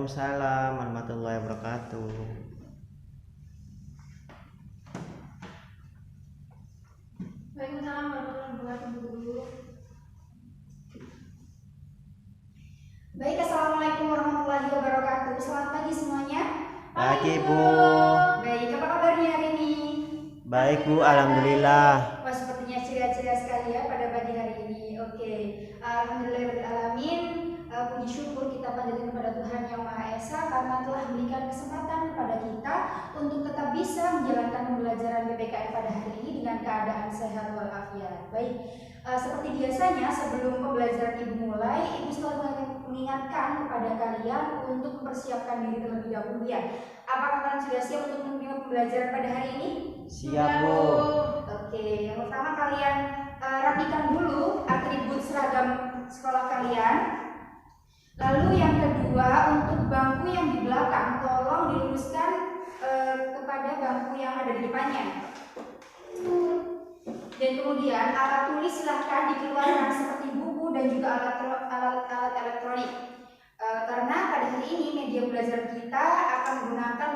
Waalaikumsalam warahmatullahi wabarakatuh. Waalaikumsalam warahmatullahi wabarakatuh, guru. Baik, assalamualaikum warahmatullahi wabarakatuh. Selamat pagi semuanya. Pagi Bu. Baik, apa kabarnya hari ini? Baik Bu, alhamdulillah. Wah, sepertinya ceria-ceria sekali ya pada pagi hari ini. Oke, alhamdulillahirobbilalamin. Puji syukur kita panjatkan kepada Tuhan Yang Maha Esa karena telah memberikan kesempatan kepada kita untuk tetap bisa menjalankan pembelajaran PPKN pada hari ini dengan keadaan sehat walafiat. Baik, seperti biasanya sebelum pembelajaran Ibu mulai, Ibu selalu mengingatkan kepada kalian untuk mempersiapkan diri terlebih dahulu ya. Apakah kalian sudah siap untuk menerima pembelajaran pada hari ini? Siap Bu. Oke, yang pertama kalian rapikan dulu atribut seragam sekolah kalian. Lalu yang kedua, untuk bangku yang di belakang tolong diluruskan kepada bangku yang ada di depannya. Dan kemudian alat tulis silahkan dikeluarkan seperti buku dan juga alat elektronik. Karena pada hari ini media belajar kita akan menggunakan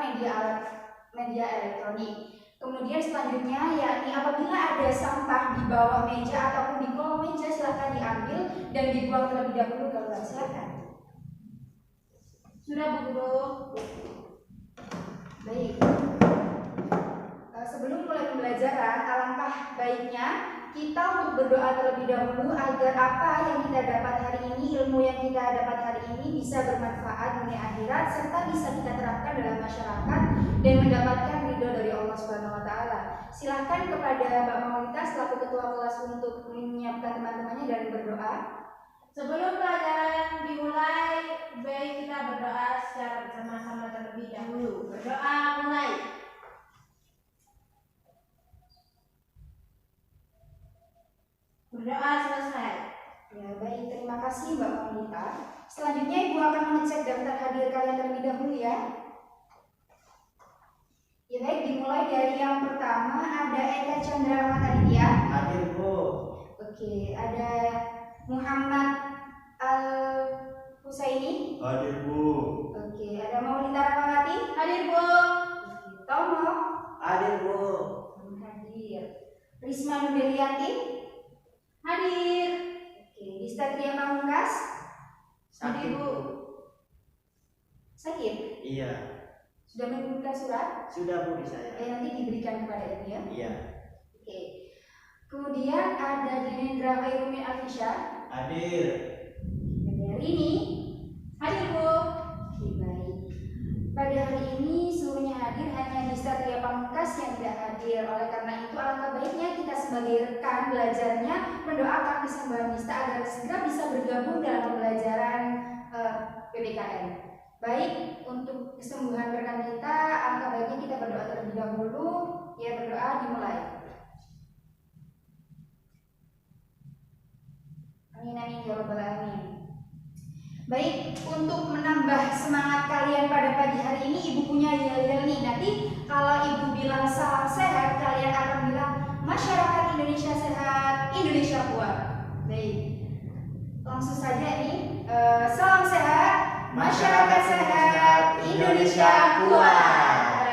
media elektronik. Kemudian selanjutnya yakni apabila ada sampah di bawah meja ataupun di kolong meja silahkan diambil dan dibuang terlebih dahulu ke luar. Silahkan. Sudah Bu Guru. Baik. Sebelum mulai pembelajaran, alangkah baiknya kita untuk berdoa terlebih dahulu agar apa yang kita dapat hari ini, ilmu yang kita dapat hari ini bisa bermanfaat dunia akhirat serta bisa kita terapkan dalam masyarakat dan mendapatkan ridho dari Allah Subhanahu wa taala. Silakan kepada Mbak Maulita selaku ketua kelas untuk menyiapkan teman-temannya dan berdoa. Sebelum pelajaran dimulai, baik kita berdoa secara bersama-sama terlebih dahulu. Berdoa mulai. Berdoa selesai. Ya, baik, terima kasih Mbak Maulita. Selanjutnya Ibu akan mengecek daftar hadir kalian terlebih dahulu ya. Ya baik, dimulai dari yang pertama ada Eka Chandra Rahmat Aditya. Hadir Bu. Oke, ada Muhammad Al-Husaini. Hadir Bu. Oke, ada Maulita Rahmawati. Hadir Bu. Oke, Tomo. Hadir Bu. Hadir. Risma Nudelianti. Hadir. Oke, Dista Tria Pamungkas. Hadir Bu. Sakit? Iya. Sudah mengirimkan surat? Sudah Bu di saya. Nanti diberikan kepada Ibu ya. Iya. Oke. Kemudian ada Dinendra Khairumi Alfisha. Hadir. Ada Rini. Hadir Bu. Oke, baik. Pada hari ini seluruhnya hadir, hanya Dista Tria Pamungkas yang tidak hadir. Oleh karena itu alangkah baiknya kita sebagai rekan belajarnya mendoakan kesembuhan Dista agar segera bisa bergabung dalam pembelajaran PPKN. Baik, untuk kesembuhan rekan kita, alangkah baiknya kita berdoa terlebih dahulu. Ya, berdoa dimulai. Amin amin ya rabbal alamin. Baik, untuk menambah semangat kalian pada pagi hari ini, Ibu punya yel-yel nih. Nanti kalau Ibu bilang salam sehat, kalian akan bilang masyarakat Indonesia sehat, Indonesia kuat. Baik, langsung saja nih. Salam sehat, masyarakat sehat, Indonesia kuat.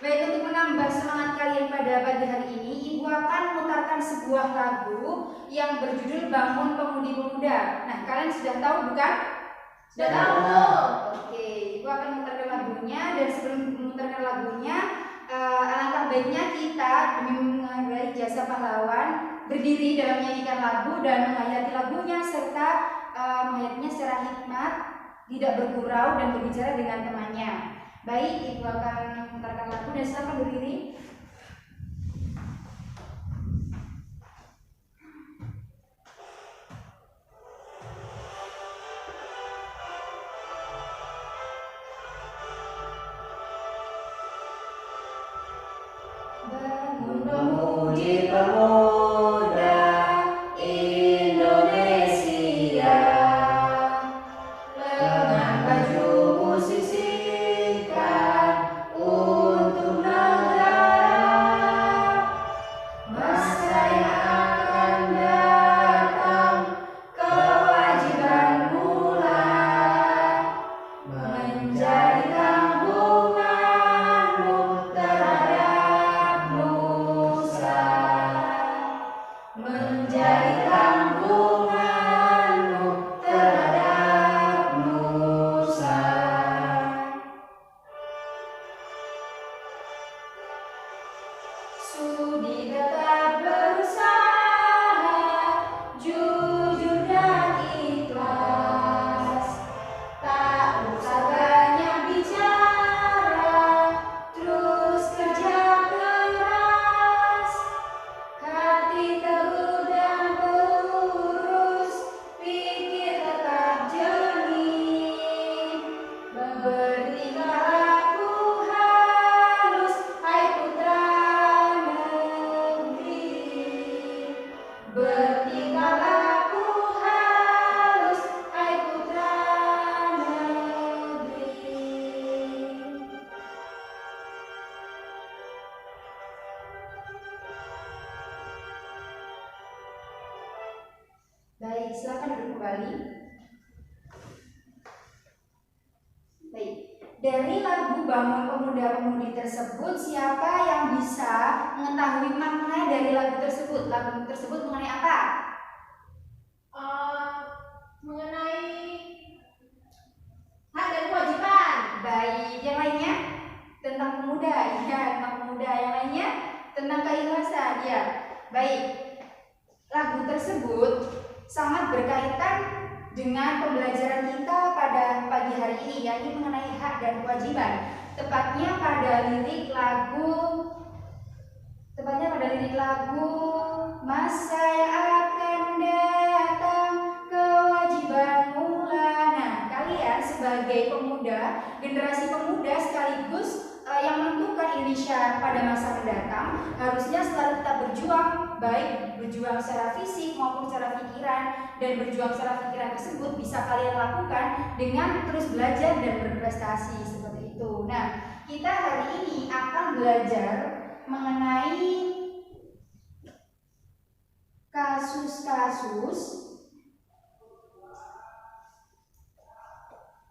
Baik, untuk menambah semangat kalian pada pagi hari ini, Ibu akan memutarkan sebuah lagu yang berjudul Bangun Pemudi-Pemuda. Nah, kalian sudah tahu bukan? Sudah tahu. Oke, Ibu akan memutarkan lagunya, dan sebelum memutarkan lagunya, alangkah baiknya kita demi menghargai jasa pahlawan berdiri dalam menyanyikan lagu dan menghayati lagunya serta menghayatinya secara hikmat, tidak bergurau dan berbicara dengan temannya. Baik, Ibu akan memutarkan lagu dan silakan berdiri. Bangun Pemudi-pemuda Indonesia, lengan bajumu sisihkan untuk negara. Masa yang akan datang, kewajiban Sudi tetap berusaha, jujur dan ikhlas. Tak usah banyak bicara, terus kerja keras. Hati teguh dan lurus, pikir tetap jernih. Bertingkah laku halus, hai putra negeri. Bertingkah laku halus, hai putra negeri. Baik, silakan duduk kembali. Baik, dari lagu Bangun Pemuda-Pemudi tersebut, siapa yang bisa mengetahui makna dari lagu tersebut? Lagu tersebut mengenai apa? Mengenai hak dan kewajiban. Baik, yang lainnya tentang pemuda, ya tentang pemuda. Yang lainnya tentang keikhlasan, ya. Baik, lagu tersebut sangat berkaitan dengan pembelajaran kita pada pagi hari ini, yakni mengenai hak dan kewajiban. Tepatnya pada lirik lagu masa yang akan datang, kewajiban mula. Nah, kalian sebagai pemuda, generasi pemuda sekaligus yang menentukan Indonesia pada masa mendatang, harusnya selalu tetap berjuang, baik berjuang secara fisik maupun secara pikiran, dan berjuang secara pikiran tersebut bisa kalian lakukan dengan terus belajar dan berprestasi seperti itu. Nah, kita hari ini akan belajar mengenai kasus-kasus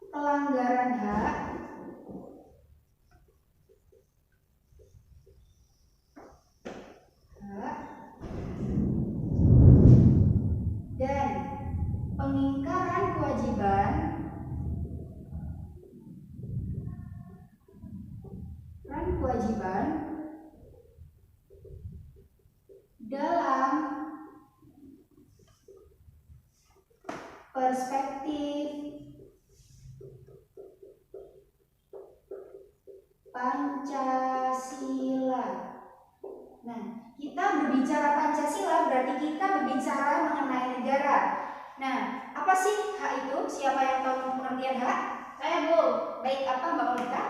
pelanggaran hak dan pengingkaran kewajiban dalam perspektif Pancasila. Nah, kita berbicara Pancasila berarti kita berbicara mengenai negara. Nah, apa sih hak itu? Siapa yang tahu pengertian hak? Saya, Bu. Baik, apa Mbak Monica?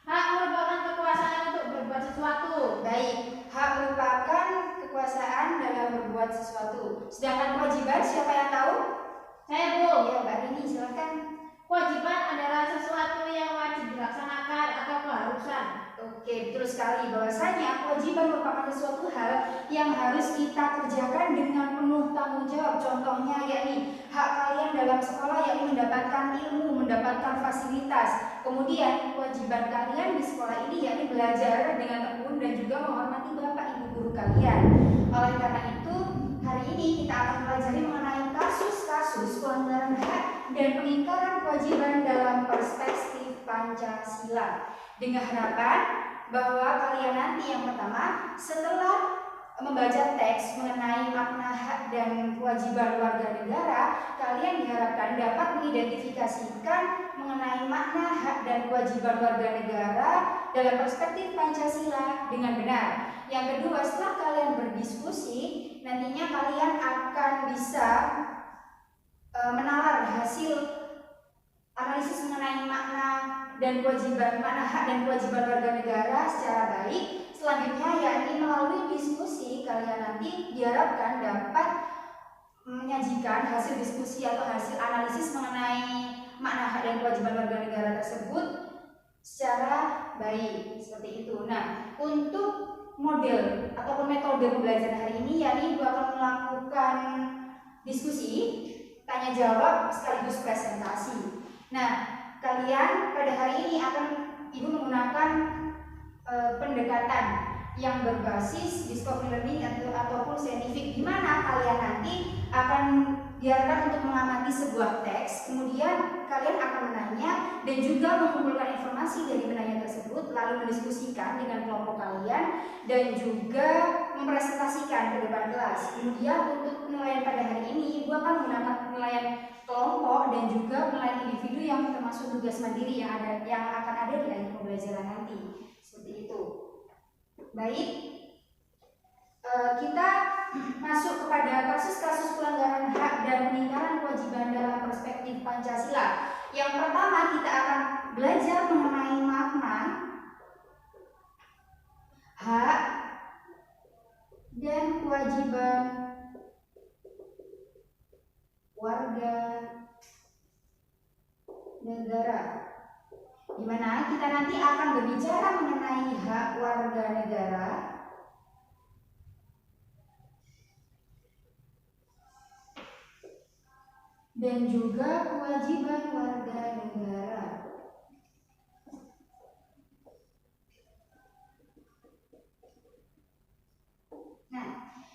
Hak merupakan kekuasaan untuk berbuat sesuatu. Baik, hak merupakan kekuasaan dalam berbuat sesuatu. Sedangkan kewajiban siapa yang tahu? Saya, Bu. Ya, Mbak Rini, silakan. Kewajiban adalah sesuatu yang wajib dilaksanakan atau keharusan. Oke, betul sekali bahwasanya kewajiban merupakan sesuatu hal yang harus kita kerjakan dengan penuh tanggung jawab. Contohnya yakni hak kalian dalam sekolah yakni mendapatkan ilmu, mendapatkan fasilitas. Kemudian kewajiban kalian di sekolah ini yakni belajar dengan tekun dan juga menghormati bapak ibu guru kalian. Oleh karena itu, hari ini kita akan pelajari mengenai kasus-kasus pelanggaran hak dan pengingkaran kewajiban dalam perspektif Pancasila. Dengan harapan bahwa kalian nanti yang pertama setelah membaca teks mengenai makna hak dan kewajiban warga negara, kalian diharapkan dapat mengidentifikasikan mengenai makna hak dan kewajiban warga negara dalam perspektif Pancasila dengan benar. Yang kedua, setelah kalian berdiskusi, nantinya kalian akan bisa menalar hasil analisis mengenai makna dan kewajiban, makna hak dan kewajiban warga negara secara baik. Selanjutnya yakni melalui diskusi kalian nanti diharapkan dapat menyajikan hasil diskusi atau hasil analisis mengenai makna hak dan kewajiban warga negara tersebut secara baik seperti itu. Nah, untuk model ataupun metode pembelajaran hari ini yakni Ibu akan melakukan diskusi, tanya jawab sekaligus presentasi. Nah, kalian pada hari ini akan Ibu menggunakan pendekatan yang berbasis discovery learning ataupun scientific, di mana kalian nanti akan biarkan untuk mengamati sebuah teks, kemudian kalian akan menanya dan juga mengumpulkan informasi dari penanya tersebut, lalu mendiskusikan dengan kelompok kalian dan juga mempresentasikan ke depan kelas. Kemudian untuk penilaian pada hari ini, Ibu akan menggunakan penilaian kelompok dan juga penilaian individu yang termasuk tugas mandiri yang akan ada di akhir pembelajaran nanti. Seperti itu. Baik, kita masuk kepada kasus-kasus pelanggaran hak dan peninggalan kewajiban dalam perspektif Pancasila. Yang pertama kita akan belajar mengenai makna hak dan kewajiban warga negara, di mana kita nanti akan berbicara mengenai hak warga negara dan juga kewajiban warga negara. Nah,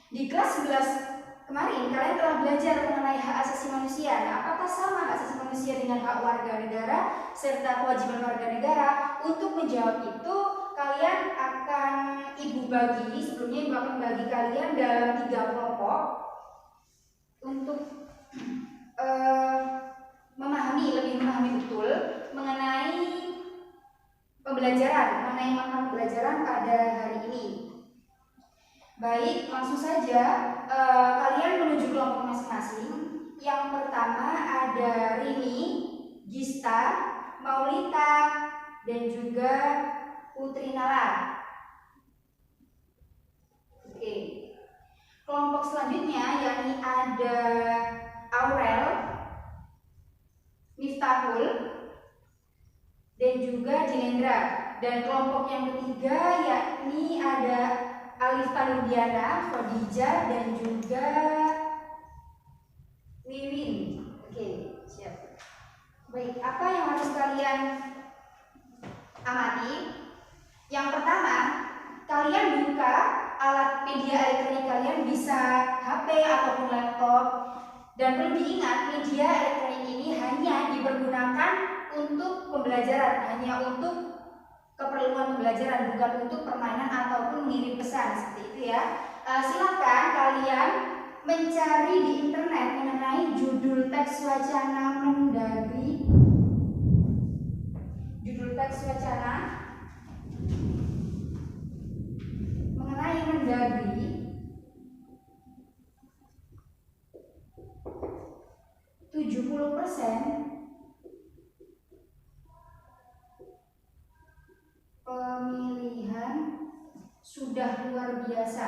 di kelas 11 kemarin kalian telah belajar mengenai hak asasi manusia. Nah, apakah sama hak asasi manusia dengan hak warga negara serta kewajiban warga negara? Untuk menjawab itu, kalian akan Ibu bagi, sebelumnya Ibu akan bagi kalian dalam 3 kelompok untuk lebih memahami betul mengenai pembelajaran, mengenai makna pembelajaran pada hari ini. Baik, langsung saja kalian menuju kelompok masing-masing. Yang pertama ada Rini, Gista, Maulita, dan juga Putri Nala. Oke. Kelompok selanjutnya yakni ada Aurel, Miftahul, dan juga Jinendra. Dan kelompok yang ketiga yakni ada Alif Tanudiana, Khadijah, dan juga Wiwin. Oke, siap. Baik, apa yang harus kalian amati? Yang pertama, kalian buka alat media elektronik kalian, bisa HP ataupun laptop. Dan perlu diingat, media elektronik ini hanya dipergunakan untuk pembelajaran, hanya untuk keperluan pembelajaran, bukan untuk permainan ataupun mengirim pesan, seperti itu ya. Silakan kalian mencari di internet mengenai judul teks wacana Mendagri, judul teks wacana mengenai Mendagri pemilihan sudah luar biasa.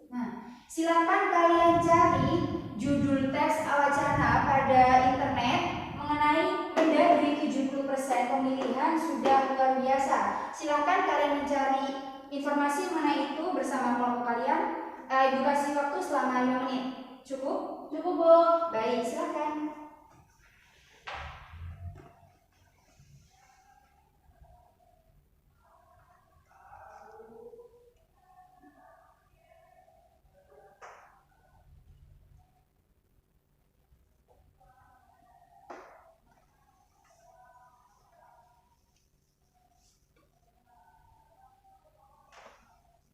Nah, silakan kalian cari judul teks wacana pada internet mengenai Mendagri 70% pemilihan sudah luar biasa. Silakan kalian mencari informasi mengenai itu bersama kelompok kalian. Ibu kasih waktu selama 5 menit. Cukup? Cukup, Bu. Baik, silakan.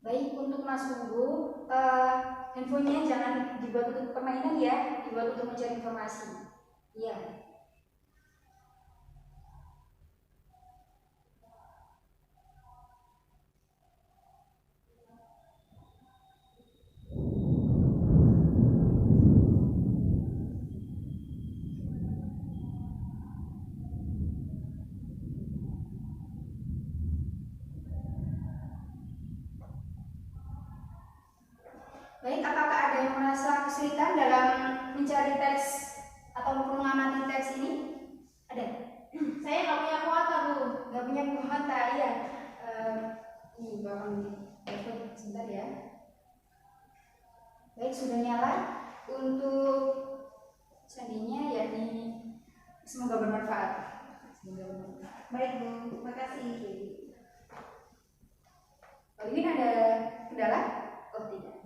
Baik, untuk Mas Hugo, handphonenya jangan dibuat untuk permainan ya, dibuat untuk mencari informasi. Iya. Baik, apakah ada yang merasa kesulitan dalam mencari teks atau mengamati teks ini? Ada? Saya nggak punya kuota, Bu. Nggak punya kuota, iya. Ini bakal telepon sebentar ya. Baik, sudah nyala. Untuk selanjutnya yakni semoga bermanfaat. Semoga bermanfaat. Baik, Bu. Terima kasih. Pak Wiwin ada kendala? Oh, tidak ada.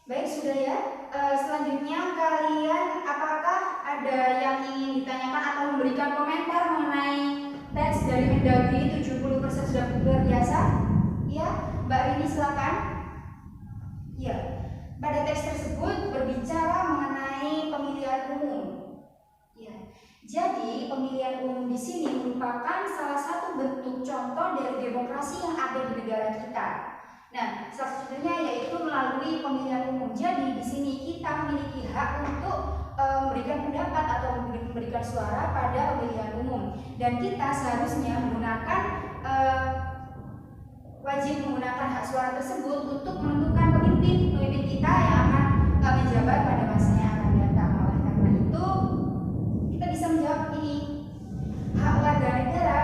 Baik, sudah ya. Selanjutnya kalian apakah ada yang ingin ditanyakan atau memberikan komentar mengenai teks dari Mendagri 70% sudah luar biasa? Ya, Mbak Rini silakan. Ya, pada teks tersebut berbicara mengenai pemilihan umum. Ya, jadi pemilihan umum di sini merupakan salah satu bentuk contoh dari demokrasi yang ada di negara kita. Nah, salah satunya yaitu melalui pemilihan umum. Jadi di sini kita memiliki hak untuk memberikan pendapat atau memberikan suara pada pemilihan umum. Dan kita seharusnya menggunakan wajib menggunakan hak suara tersebut untuk menentukan pemimpin kita yang akan menjabat pada masa yang akan datang. Oleh karena itu, kita bisa menjawab ini, hak warga negara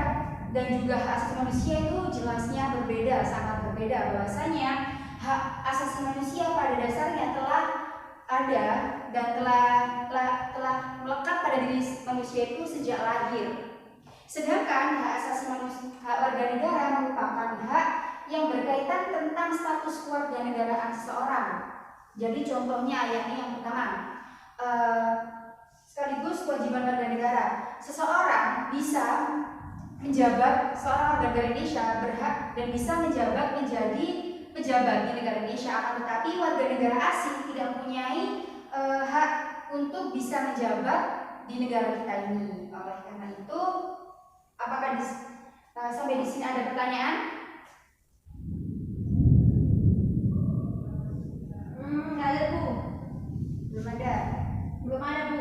dan juga hak asasi manusia itu jelasnya berbeda, sangat berbeda. Bahwasanya hak asasi manusia pada dasarnya telah ada dan telah melekat pada diri manusia itu sejak lahir. Sedangkan hak asasi manusia, hak warga negara merupakan hak yang berkaitan tentang status kewarganegaraan seseorang. Jadi contohnya ayat ini yang pertama, sekaligus kewajiban warga negara. Seseorang bisa menjabat, seorang warga negara Indonesia berhak dan bisa menjabat menjadi pejabat di negara Indonesia, akan tetapi warga negara asing tidak mempunyai hak untuk bisa menjabat di negara kita ini. Oleh karena itu, apakah sampai di sini ada pertanyaan? Nggak ada, Bu. Belum ada. Belum ada, Bu.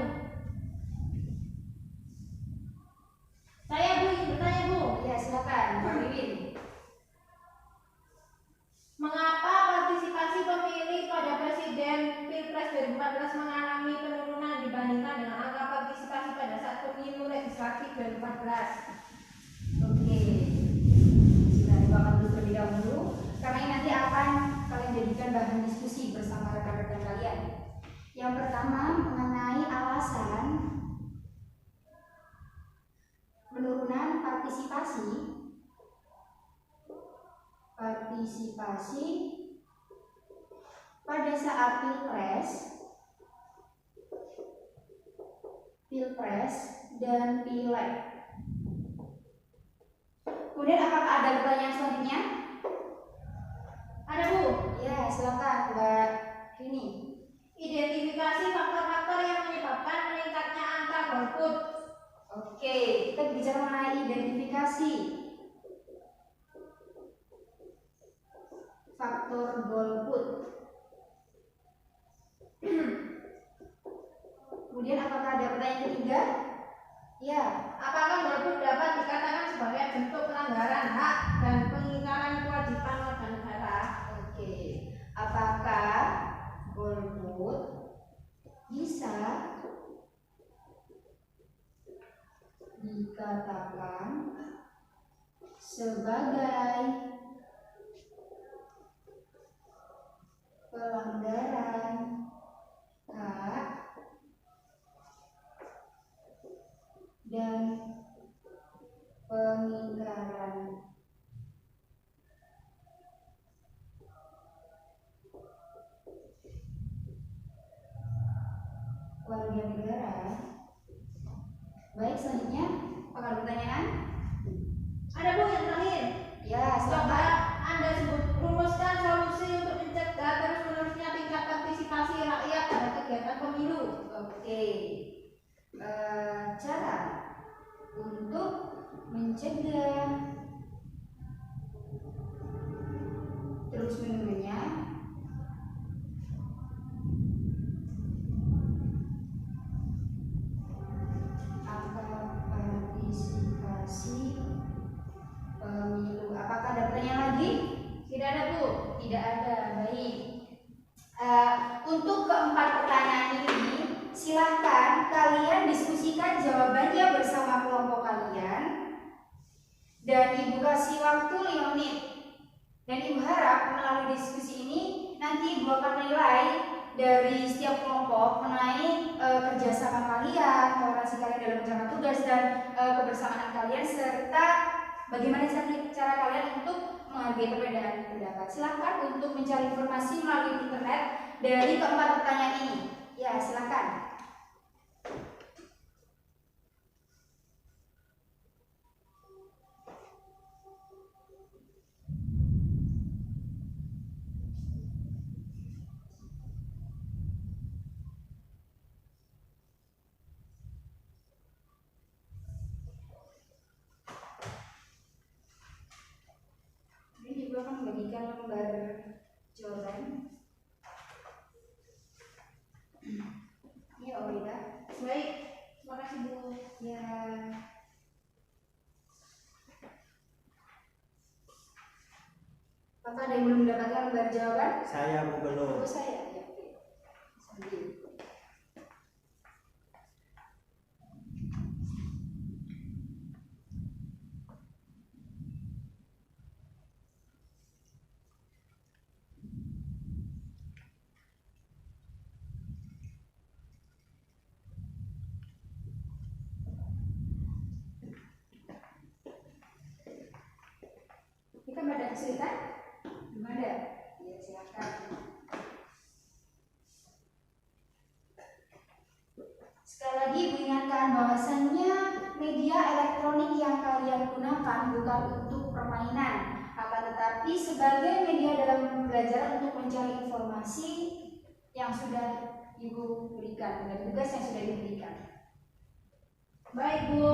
Saya, Bu, ingin bertanya, Bu. Ya, silakan, Pak Wiwin. Mengapa partisipasi pemilih pada Presiden Pilpres 2014 mengalami penurunan dibandingkan dengan angka partisipasi pada saat pemilu legislatif 2014? Oke, sudah dibawakan dulu terlebih dahulu karena ini nanti akan kalian jadikan bahan diskusi bersama rekan-rekan kalian. Yang pertama mengenai alasan penurunan partisipasi pada saat pilpres dan pileg. Kemudian apakah ada pertanyaan selanjutnya? Ada, Bu. Ya, silakan Mbak Rini. Identifikasi faktor-faktor yang menyebabkan meningkatnya angka golput. Oke, kita bicara mengenai identifikasi faktor golput. Kemudian apakah ada pertanyaan ketiga? Ya, Apakah golput dapat dikatakan sebagai bentuk pelanggaran hak dan pengingkaran kewajiban warga negara? oke. Apakah golput bisa dikatakan sebagai pelanggaran hak dan pengingkaran warga negara? Baik, selanjutnya apakah ada pertanyaan? Ada, Bu, yang terakhir. Ya, Coba silakan. Anda rumuskan solusi untuk mencegah terus-menerusnya tingkat partisipasi rakyat pada kegiatan pemilu. Oke, cara untuk mencegah terus menurunnya angka partisipasi pemilu. Apakah ada pertanyaan lagi? Tidak ada, Bu. Tidak ada. Baik. Untuk keempat pertanyaan ini, silahkan kalian diskusikan jawabannya bersama kelompok kalian. Dan Ibu kasih waktu 5 menit. Dan Ibu harap melalui diskusi ini nanti Ibu akan menilai dari setiap kelompok mengenai kerjasama kalian, toleransi kalian dalam menjalankan tugas dan kebersamaan kalian serta bagaimana cara kalian untuk menghargai perbedaan pendapat. Silahkan untuk mencari informasi melalui internet dari keempat pertanyaan ini? Ya, silakan. Ini juga akan membagikan lembar jawaban. Iya, Orida. Baik, terima kasih Bu. Ya. Apakah ada yang belum mendapatkan lembar jawaban? Saya Bu belum. Oh, saya. Ya, oke. Sambil. Kita ada kesulitan? Belum ada? Ya, silakan. Sekali lagi Ibu ingatkan bahwasannya media elektronik yang kalian gunakan bukan untuk permainan, akan tetapi sebagai media dalam pembelajaran untuk mencari informasi yang sudah Ibu berikan, dari tugas yang sudah diberikan. Baik Bu.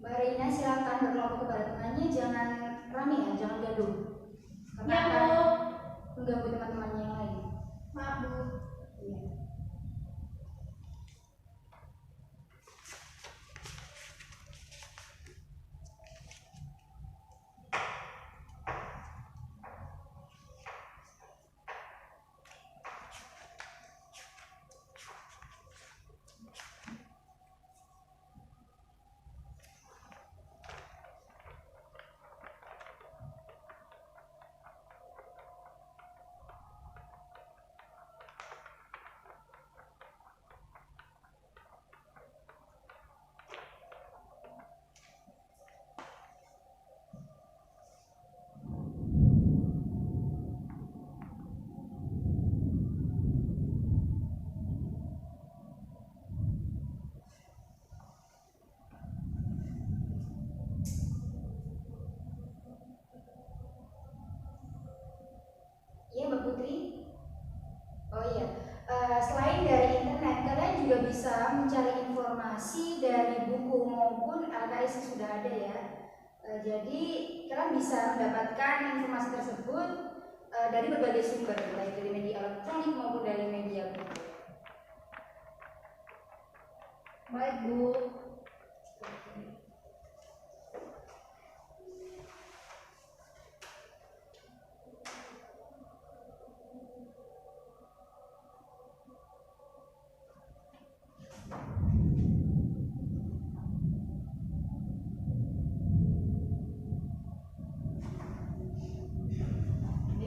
Mbak Reina silakan berkelompok kepada temannya, jangan rame ya, jangan gaduh. Karena Ya, akan Bu. mengganggu teman-temannya yang lain. Maaf Bu. Iya. Iya Mbak Putri. Oh iya, selain dari internet, kalian juga bisa mencari informasi dari buku maupun LKS yang sudah ada ya. Jadi kalian bisa mendapatkan informasi tersebut dari berbagai sumber, baik dari media elektronik maupun dari media buku. Baik Bu.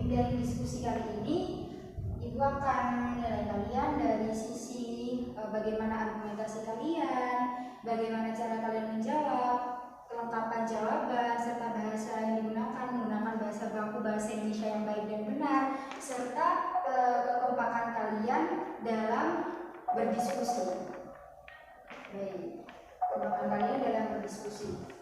Dari diskusi kali ini, Ibu akan menilai kalian dari sisi bagaimana argumentasi kalian, bagaimana cara kalian menjawab, kelengkapan jawaban, serta bahasa yang digunakan, menggunakan bahasa baku bahasa Indonesia yang baik dan benar, serta kekompakan kalian dalam berdiskusi. Baik, kekompakan kalian dalam berdiskusi.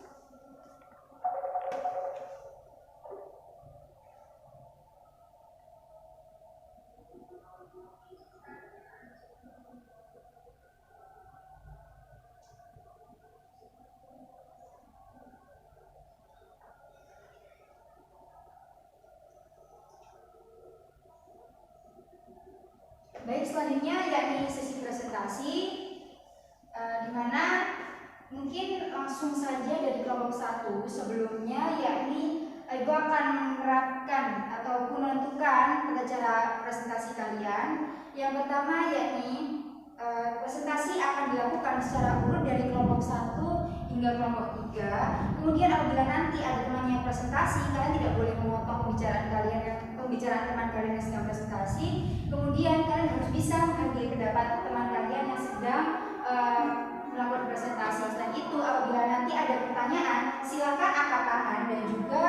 Baik, selanjutnya yakni sesi presentasi, di mana mungkin langsung saja dari kelompok 1 sebelumnya, yakni Ibu akan menerapkan ataupun menentukan tata cara presentasi kalian. Yang pertama yakni presentasi akan dilakukan secara urut dari kelompok 1 hingga kelompok 3. Kemudian apabila nanti ada teman yang presentasi, kalian tidak boleh memotong pembicaraan teman kalian yang sedang presentasi. Kemudian kalian harus bisa menghargai pendapat teman kalian yang sedang melakukan presentasi. Selain itu, apabila nanti ada pertanyaan, silakan angkat tangan dan juga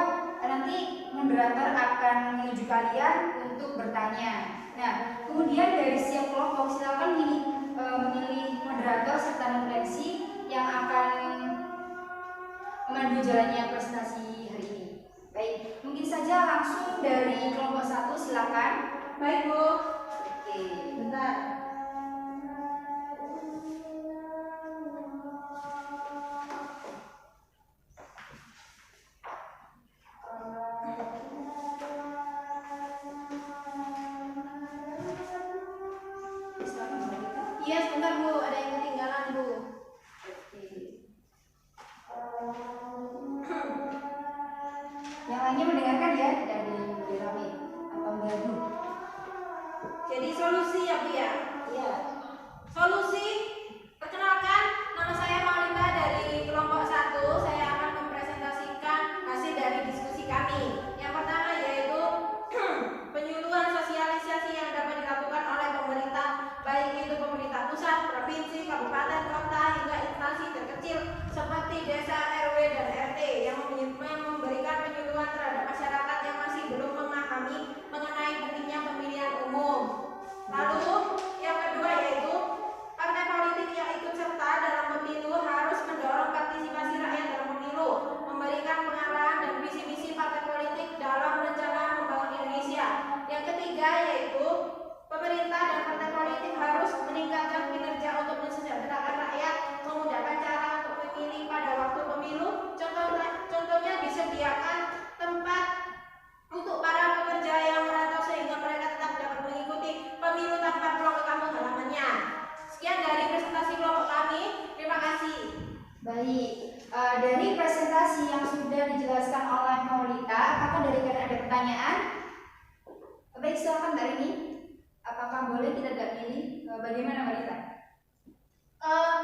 nanti moderator akan menuju kalian untuk bertanya. Nah, kemudian dari setiap kelompok silakan memilih moderator serta moderasi yang akan memandu jalannya presentasi hari ini. Baik, mungkin saja langsung dari kelompok 1, silakan. Baik, Bu. Oke. Bentar. Iya, sebentar, Bu. Ada yang ketinggalan, Bu. Yang lainnya mendengarkan ya, tidak ada yang rame atau mengganggu. Jadi solusi ya, Bu ya? Iya. Solusi, perkenalkan, nama saya Maulida dari kelompok 1. Saya akan mempresentasikan hasil dari diskusi kami. Yang pertama yaitu penyuluhan sosialisasi yang dapat dilakukan oleh pemerintah, baik itu pemerintah pusat, provinsi, kabupaten, kota, hingga instansi terkecil seperti desa, RW, dan RT yang memberikan penyuluhan terhadap masyarakat yang masih belum memahami mengenai pentingnya pemilihan umum. Lalu yang kedua yaitu partai politik yang ikut serta dalam pemilu harus mendorong partisipasi rakyat dalam pemilu, memberikan pengarahan dan visi-misi partai politik dalam rencana membangun Indonesia. Yang ketiga yaitu pemerintah dan partai politik harus meningkatkan kinerja untuk mensejahterakan rakyat, memudahkan cara untuk memilih pada waktu pemilu. Contohnya disediakan tempat untuk para pekerja yang merantau sehingga mereka tetap dapat mengikuti pemilu tanpa pulang ke kampung halamannya. Sekian dari presentasi kelompok kami. Terima kasih. Baik, dari presentasi yang sudah dijelaskan oleh Maulita, apakah dari kalian ada pertanyaan? Baik, silakan Mbak Rini. Apakah boleh kita tidak pilih? Bagaimana Maulita?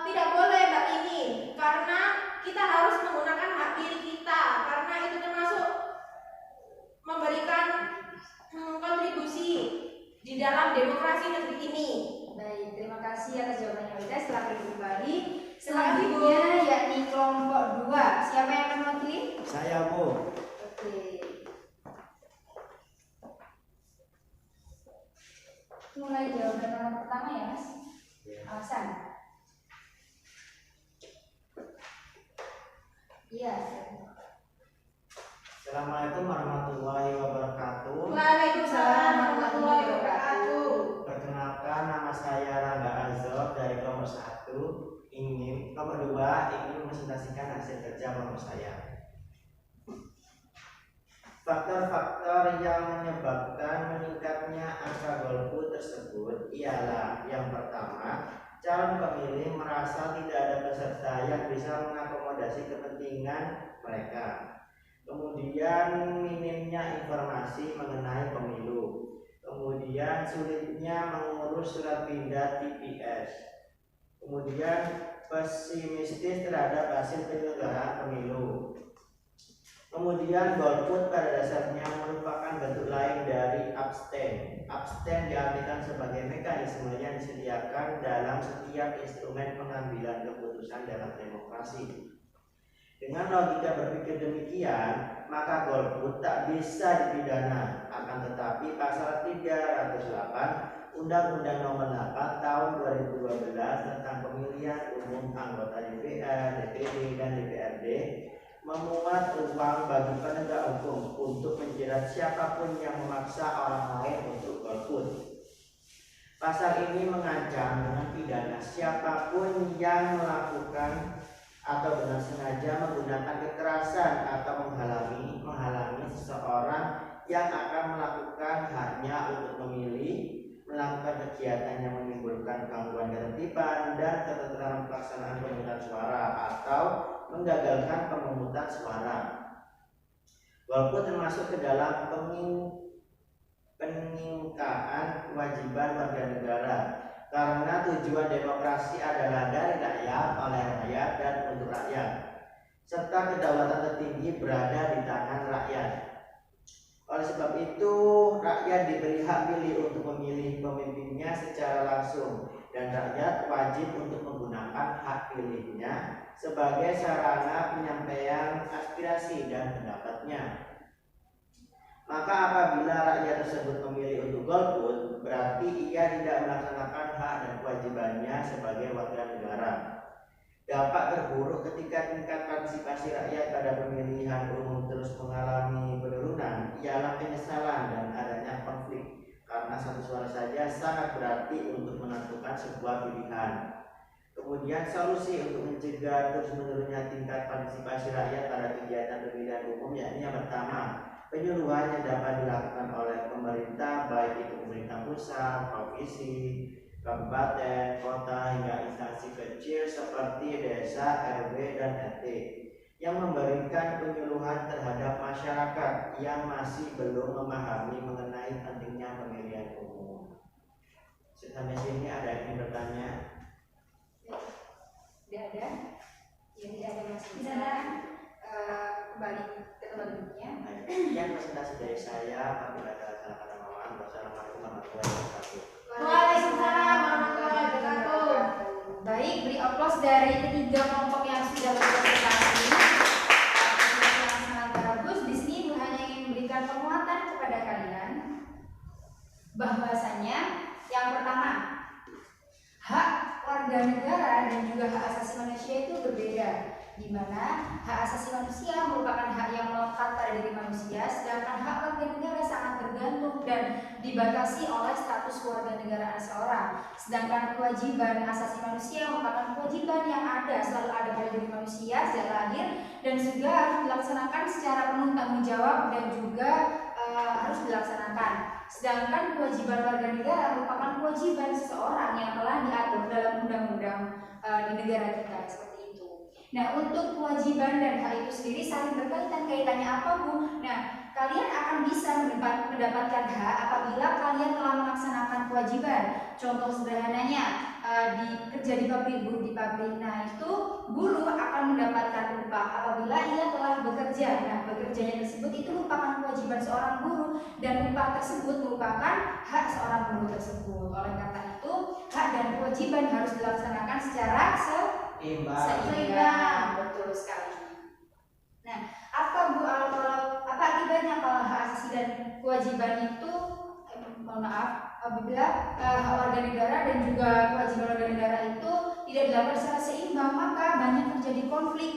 Tidak boleh, Mbak Ini, karena kita harus menggunakan hak pilih kita, karena itu termasuk memberikan kontribusi di dalam demokrasi negeri ini. Baik, terima kasih atas jawabannya Maulita. Silakan kembali. Silakan, Bu. Selanjutnya yakni kelompok 2. Siapa yang akan mewakili? Saya, Bu. Oke. Mulai jawaban nomor pertama ya, Mas. Alasan. Iya. Assalamualaikum warahmatullahi wabarakatuh. Waalaikumsalam warahmatullahi wabarakatuh. Perkenalkan, nama saya Rangga Azor dari kelompok 1. Kelompok 2 ingin mempresentasikan hasil kerja kelompok saya. Faktor-faktor yang menyebabkan meningkatnya angka golput tersebut ialah yang pertama, calon pemilih merasa tidak ada peserta yang bisa mengakomodasi kepentingan mereka. Kemudian minimnya informasi mengenai pemilu. Kemudian sulitnya mengurus surat pindah TPS. Kemudian pesimistis terhadap hasil penyelenggaraan pemilu. Kemudian golput pada dasarnya merupakan bentuk lain dari abstain. Abstain diartikan sebagai mekanisme yang disediakan dalam setiap instrumen pengambilan keputusan dalam demokrasi. Dengan logika berpikir demikian, maka golput tak bisa dipidana. Akan tetapi pasal 308 Undang-Undang Nomor 8 Tahun 2012 tentang Pemilihan Umum Anggota DPR, DPD, dan DPRD memuat ruang bagi penegak hukum untuk menjerat siapapun yang memaksa orang lain untuk golput. Pasal ini mengancam dengan pidana siapapun yang melakukan atau dengan sengaja menggunakan kekerasan atau menghalangi seseorang yang akan melakukan haknya untuk memilih melakukan kegiatan yang menimbulkan gangguan ketertiban dan ketentraman pelaksanaan pemungutan suara atau menggagalkan pemungutan suara. Golput termasuk ke dalam peningkatan kewajiban warga negara karena tujuan demokrasi adalah dari rakyat, oleh rakyat, dan untuk rakyat, serta kedaulatan tertinggi berada di tangan rakyat. Oleh sebab itu, rakyat diberi hak pilih untuk memilih pemimpinnya secara langsung dan rakyat wajib untuk menggunakan hak pilihnya sebagai sarana penyampaian aspirasi dan pendapatnya. Maka apabila rakyat tersebut memilih untuk golput, berarti ia tidak melaksanakan hak dan kewajibannya sebagai warga negara. Dapat terburuk ketika tingkat partisipasi rakyat pada pemilihan umum terus mengalami penurunan ialah penyesalan dan adanya konflik, karena satu suara saja sangat berarti untuk menentukan sebuah pilihan. Kemudian solusi untuk mencegah terus menurunnya tingkat partisipasi rakyat pada kegiatan pemilihan umum yakni yang pertama, penyuluhan yang dapat dilakukan oleh pemerintah, baik itu pemerintah pusat, provinsi, kabupaten, kota, hingga instansi kecil seperti desa, RW, dan RT yang memberikan penyuluhan terhadap masyarakat yang masih belum memahami mengenai pentingnya pemilihan umum. Sampai sini ada yang bertanya? Tidak ada? Ya, tidak ada Mas. Tidak ada. Kembali ke tempat duduknya. Sekian presentasi dari saya. Apabila ada salah kata mohon. Wassalamualaikum warahmatullahi wabarakatuh. Waalaikumsalam warahmatullahi wabarakatuh. Baik, beri aplaus dari ketiga kelompok yang sudah berpresentasi. Yang sangat bagus. Di sini Bu hanya ingin memberikan penguatan kepada kalian bahwasanya yang pertama, hak warga negara dan juga hak asasi manusia itu berbeda, di mana hak asasi manusia merupakan hak yang melekat pada diri manusia, sedangkan hak warga negara sangat tergantung dan dibatasi oleh status warga negara seseorang. Sedangkan kewajiban asasi manusia merupakan kewajiban yang selalu ada pada diri manusia sejak lahir dan juga harus dilaksanakan secara penuh tanggung jawab dan juga harus dilaksanakan. Sedangkan kewajiban warga negara merupakan kewajiban seseorang yang telah diatur dalam undang-undang di negara kita seperti itu. Nah, untuk kewajiban dan hal itu sendiri saling berkaitan. Kaitannya apa, Bu? Nah, kalian akan bisa mendapatkan hak apabila kalian telah melaksanakan kewajiban. Contoh sederhananya, kerja di pabrik, buruh di pabrik. Nah, itu buruh akan mendapatkan upah apabila ia telah bekerja. Nah, bekerjanya tersebut itu merupakan kewajiban seorang buruh dan upah tersebut merupakan hak seorang buruh tersebut. Oleh karena itu, hak dan kewajiban harus dilaksanakan secara seimbang. Betul sekali. Nah, apa Bu, apa akibatnya kalau hak asasi dan kewajiban itu apabila hak warga negara dan juga kewajiban warga negara itu tidak dilakukan secara seimbang, maka banyak terjadi konflik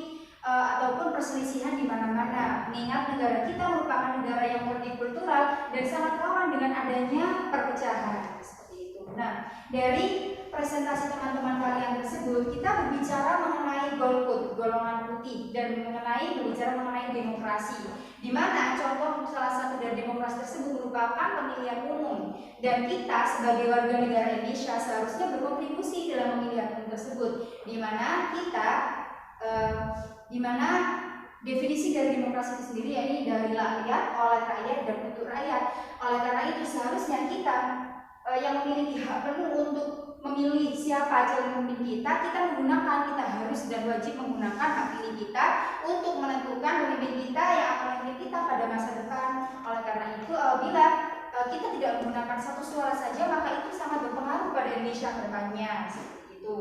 ataupun perselisihan di mana-mana. Mengingat negara kita merupakan negara yang multikultural dan sangat rawan dengan adanya perpecahan seperti itu. Nah, dari presentasi teman-teman kalian tersebut, kita berbicara mengenai golput, golongan putih, dan berbicara mengenai demokrasi, di mana contoh salah satu dari demokrasi tersebut merupakan pemilihan umum, dan kita sebagai warga negara Indonesia seharusnya berkontribusi dalam pemilihan umum tersebut, di mana definisi dari demokrasi itu sendiri yakni dari rakyat, oleh rakyat, dan untuk rakyat. Oleh karena itu seharusnya kita yang memiliki hak penuh untuk memilih siapa calon pemimpin kita harus dan wajib menggunakan hak pilih kita untuk menentukan pemimpin kita yang akan memimpin kita pada masa depan. Oleh karena itu, apabila kita tidak menggunakan satu suara saja, maka itu sangat berpengaruh pada Indonesia ke depannya seperti itu.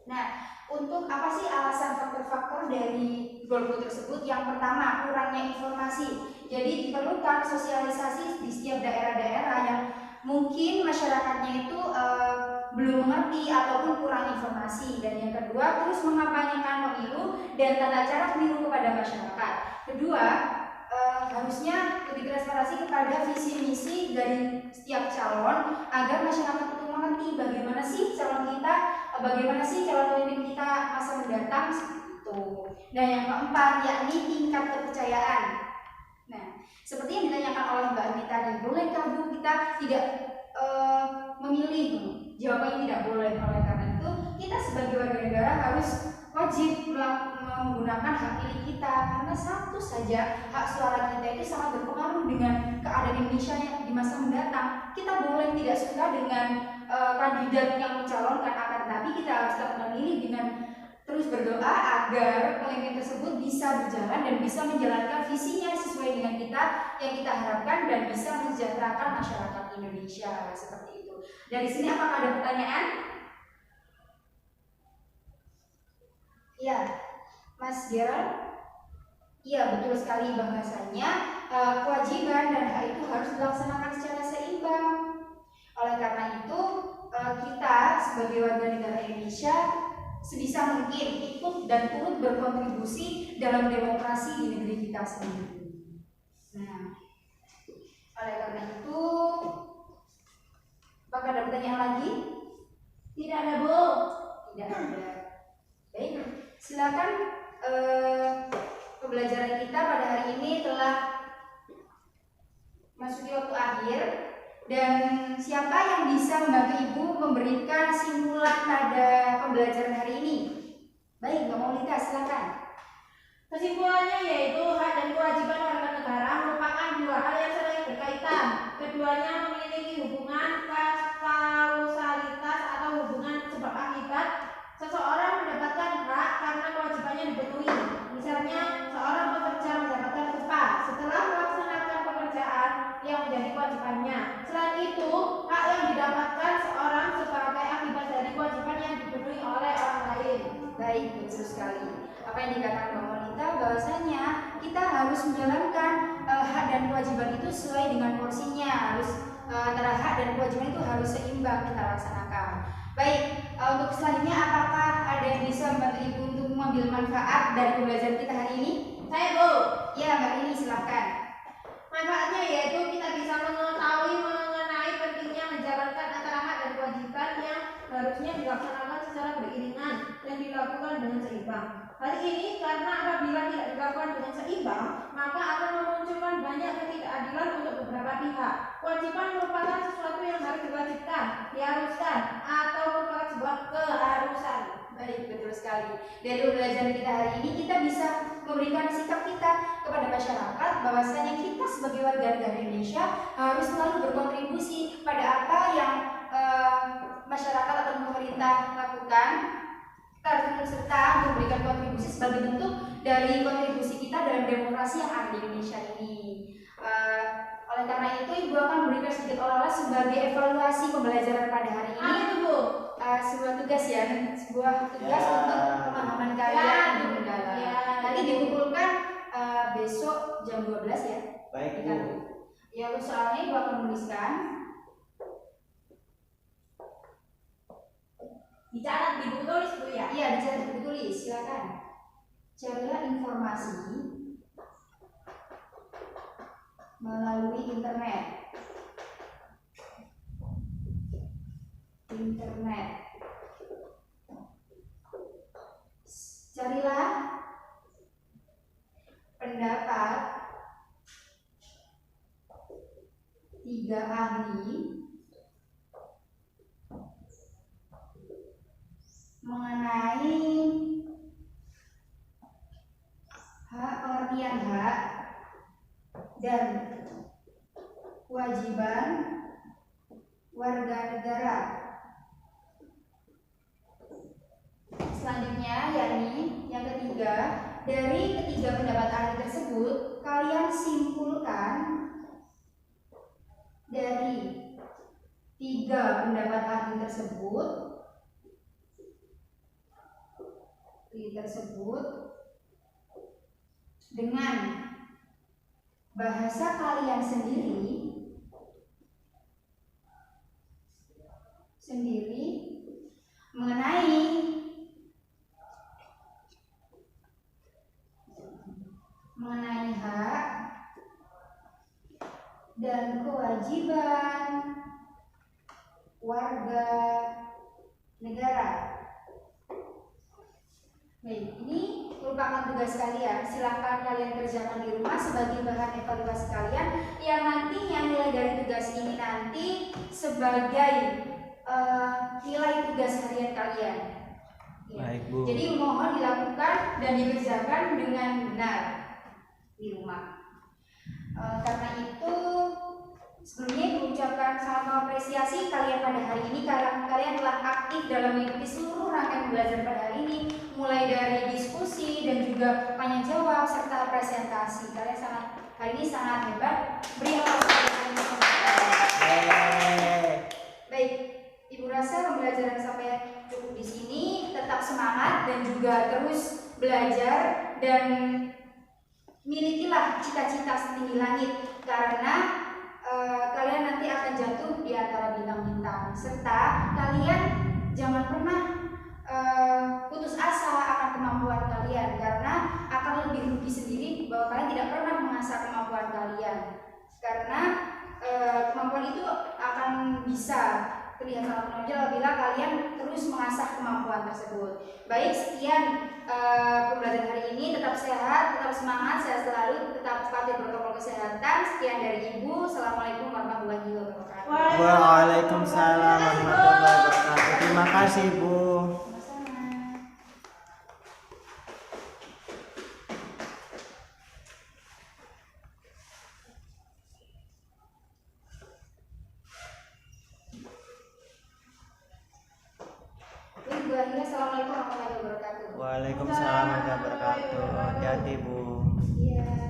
Nah, untuk apa sih alasan faktor-faktor dari golput tersebut? Yang pertama, kurangnya informasi. Jadi diperlukan sosialisasi di setiap daerah-daerah yang mungkin masyarakatnya itu belum mengerti ataupun kurang informasi. Dan yang kedua, terus mengampanyekan pemilu dan tata cara pemilu kepada masyarakat. Kedua, harusnya lebih transparansi kepada visi misi dari setiap calon agar masyarakat itu mengerti bagaimana sih calon kita, bagaimana sih calon pemimpin kita masa mendatang seperti itu. Dan yang keempat, yakni tingkat kepercayaan. Nah, seperti yang ditanyakan oleh Mbak Anita tadi, bolehkah Bu kita tidak memilih. Jawabannya tidak boleh. Oleh karena itu kita sebagai warga negara harus wajib menggunakan hak pilih kita, karena satu saja hak suara kita itu sangat berpengaruh dengan keadaan Indonesia yang di masa mendatang. Kita boleh tidak suka dengan kandidat yang mencalonkan, akan tetapi kita harus tetap memilih dengan terus berdoa agar pemimpin tersebut bisa berjalan dan bisa menjalankan visinya sesuai dengan kita yang kita harapkan dan bisa mensejahterakan masyarakat Indonesia, seperti itu. Dari sini apakah ada pertanyaan? Ya, Mas Gerald? Iya, betul sekali, bahwasanya kewajiban dan hak itu harus dilaksanakan secara seimbang. Oleh karena itu, kita sebagai warga negara Indonesia sebisa mungkin ikut dan turut berkontribusi dalam demokrasi di negeri kita sendiri. Nah, oleh karena itu, apakah ada pertanyaan lagi? Tidak ada, Bu. Tidak ada. Baik, silakan. Pembelajaran kita pada hari ini telah masuki waktu akhir, dan siapa yang bisa membantu Ibu memberikan simpulan pada pembelajaran hari ini? Baik, Mbak Maulida, silakan. Kesimpulannya yaitu hak dan kewajiban warga negara merupakan dua hal yang saling berkaitan. Keduanya memiliki hubungan kausalitas atau hubungan sebab akibat. Seseorang mendapatkan hak karena kewajibannya dipenuhi. Misalnya, seorang pekerja mendapatkan upah setelah melaksanakan pekerjaan yang menjadi kewajibannya. Selain itu, hak yang didapatkan seorang sebagai akibat dari kewajiban yang dipenuhi oleh orang lain. Baik, betul sekali. Apa yang dikatakan Mbak Monita, bahwasanya kita harus menjalankan hak dan kewajiban itu sesuai dengan porsinya. Harus antara hak dan kewajiban itu harus seimbang kita laksanakan. Baik, untuk selanjutnya apakah ada yang bisa membantu Ibu untuk mengambil manfaat dari pembelajaran kita hari ini? Saya, Bu. Ya, Mbak Rini, silakan. Manfaatnya yaitu kita bisa mengetahui mengenai pentingnya menjalankan antara hak dan kewajiban yang harusnya dilaksanakan secara beriringan dan dilakukan dengan seimbang. Hal ini karena apabila tidak dilakukan dengan seimbang, maka akan memunculkan banyak ketidakadilan untuk beberapa pihak. Kewajiban merupakan sesuatu yang harus diwajibkan, diharuskan, atau merupakan sebuah keharusan. Baik, betul sekali. Dari pembelajaran kita hari ini, kita bisa memberikan sikap kita kepada masyarakat bahwasanya kita sebagai warga negara Indonesia harus selalu berkontribusi pada apa yang masyarakat atau pemerintah lakukan. Kita harus ikut serta memberikan kontribusi sebagai bentuk dari kontribusi kita dalam demokrasi yang ada di Indonesia ini. Oleh karena itu, Ibu akan memberikan sedikit olah sebagai evaluasi pembelajaran pada hari ini. Apa itu, Bu? Sebuah tugas ya, sebuah tugas untuk pemahaman kalian yang mendalam. Nanti dikumpulkan besok jam 12 ya. Baik, Bu. Ya, soalnya Ibu akan menuliskan. Dicatat di buku tulis, Bu, ya? Iya, dicatat buku tulis, silakan. Carilah informasi melalui internet. Carilah pendapat 3 ahli mengenai pengertian hak dan kewajiban warga negara. Selanjutnya, yakni yang ketiga, dari ketiga pendapat ahli tersebut, kalian simpulkan dari 3 pendapat ahli tersebut dengan bahasa kalian sendiri mengenai hak dan kewajiban warga negara. Baik, ini merupakan tugas kalian. Silakan kalian kerjakan di rumah sebagai bahan evaluasi kalian yang nantinya nilai dari tugas ini nanti sebagai nilai tugas harian kalian. Ya. Baik, Bu. Jadi mohon dilakukan dan dikerjakan dengan benar di rumah. Karena itu sebelumnya Ibu ucapkan sangat mengapresiasi kalian pada hari ini karena kalian telah aktif dalam mengikuti seluruh rangkaian belajar pada hari ini, mulai dari diskusi dan juga tanya jawab serta presentasi. Kalian hari ini sangat hebat. Beri aplaus. Baik, Ibu rasa pembelajaran sampai cukup di sini. Tetap semangat dan juga terus belajar dan milikilah cita-cita setinggi langit karena kalian nanti akan jatuh di antara bintang-bintang, serta kalian jangan pernah putus asa akan kemampuan kalian karena akan lebih rugi sendiri bahwa kalian tidak pernah mengasah kemampuan kalian karena kemampuan itu akan bisa terlihat sangat menonjol bila kalian terus mengasah kemampuan tersebut. Baik, sekian pembelajaran hari ini. Tetap sehat, tetap semangat, sehat selalu, tetap patuhi protokol kesehatan. Sekian dari Ibu. Assalamualaikum warahmatullahi wabarakatuh. Waalaikumsalam warahmatullahi wabarakatuh. Terima kasih, Bu. Sama-sama. Ibu akhirnya assalamualaikum warahmatullahi wabarakatuh. Waalaikumsalam warahmatullahi wabarakatuh. Hati-hati, Bu. Iya.